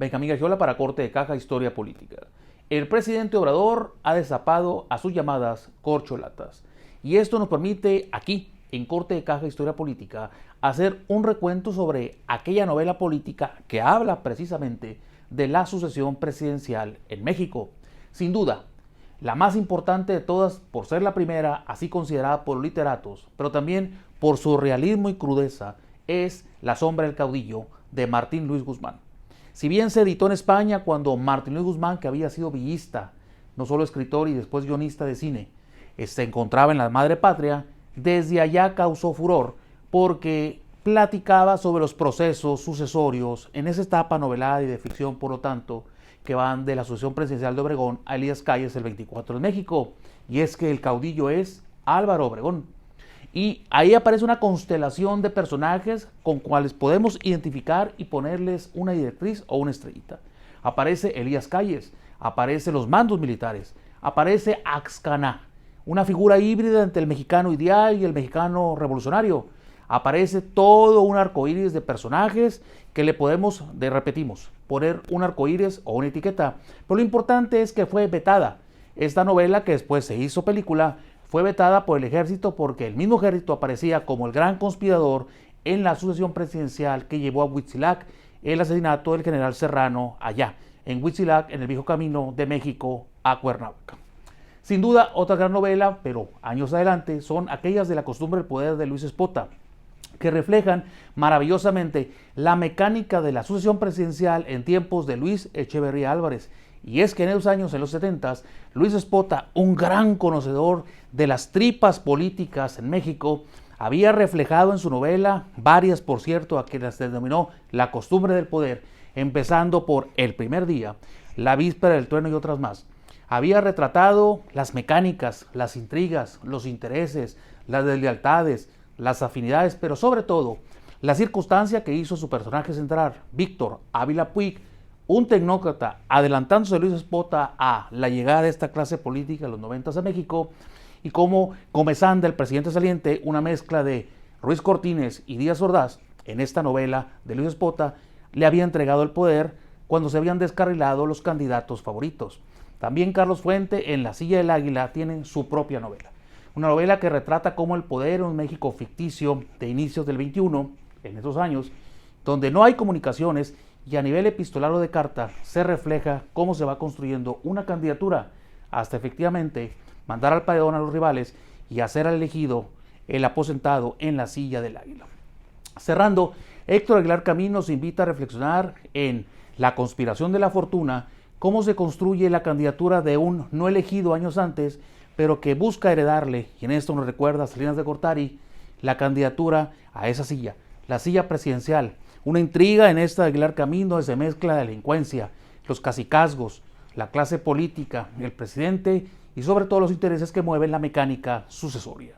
Benjamín Gagiola para Corte de Caja Historia Política. El presidente Obrador ha destapado a sus llamadas corcholatas. Y esto nos permite aquí, en Corte de Caja Historia Política, hacer un recuento sobre aquella novela política que habla precisamente de la sucesión presidencial en México. Sin duda, la más importante de todas por ser la primera, así considerada por literatos, pero también por su realismo y crudeza, es La sombra del caudillo de Martín Luis Guzmán. Si bien se editó en España cuando Martín Luis Guzmán, que había sido villista, no solo escritor y después guionista de cine, se encontraba en la madre patria, desde allá causó furor porque platicaba sobre los procesos sucesorios en esa etapa novelada y de ficción, por lo tanto, que van de la sucesión presidencial de Obregón a Elías Calles el 24 de México. Y es que el caudillo es Álvaro Obregón. Y ahí aparece una constelación de personajes con cuales podemos identificar y ponerles una directriz o una estrellita. Aparece Elías Calles, aparecen los mandos militares, aparece Axcaná, una figura híbrida entre el mexicano ideal y el mexicano revolucionario. Aparece todo un arcoíris de personajes que le podemos, repetimos, poner un arcoíris o una etiqueta. Pero lo importante es que fue vetada. Esta novela, que después se hizo película, fue vetada por el ejército porque el mismo ejército aparecía como el gran conspirador en la sucesión presidencial que llevó a Huitzilac el asesinato del general Serrano allá, en Huitzilac, en el viejo camino de México a Cuernavaca. Sin duda, otra gran novela, pero años adelante, son aquellas de La costumbre del poder de Luis Espota, que reflejan maravillosamente la mecánica de la sucesión presidencial en tiempos de Luis Echeverría Álvarez. Y es que en esos años, en los 70s, Luis Espota, un gran conocedor de las tripas políticas en México, había reflejado en su novela, varias por cierto, a quienes denominó La costumbre del poder, empezando por El primer día, La víspera del trueno y otras más. Había retratado las mecánicas, las intrigas, los intereses, las deslealtades, las afinidades, pero sobre todo, la circunstancia que hizo su personaje central, Víctor Ávila Puig, un tecnócrata adelantándose a Luis Espota a la llegada de esta clase política en los 90s a México, y como comezanda el presidente saliente, una mezcla de Ruiz Cortines y Díaz Ordaz, en esta novela de Luis Espota, le había entregado el poder cuando se habían descarrilado los candidatos favoritos. También Carlos Fuente, en La silla del águila, tiene su propia novela. Una novela que retrata cómo el poder en un México ficticio de inicios del 21, en esos años, donde no hay comunicaciones, y a nivel epistolar o de carta se refleja cómo se va construyendo una candidatura hasta efectivamente mandar al paredón a los rivales y hacer al elegido el aposentado en la silla del águila. Cerrando, Héctor Aguilar Camín nos invita a reflexionar en La conspiración de la fortuna, cómo se construye la candidatura de un no elegido años antes, pero que busca heredarle, y en esto nos recuerda a Salinas de Gortari, la candidatura a esa silla, la silla presidencial. Una intriga en esta de Aguilar Camín donde se mezcla la delincuencia, los cacicazgos, la clase política, el presidente y sobre todo los intereses que mueven la mecánica sucesoria.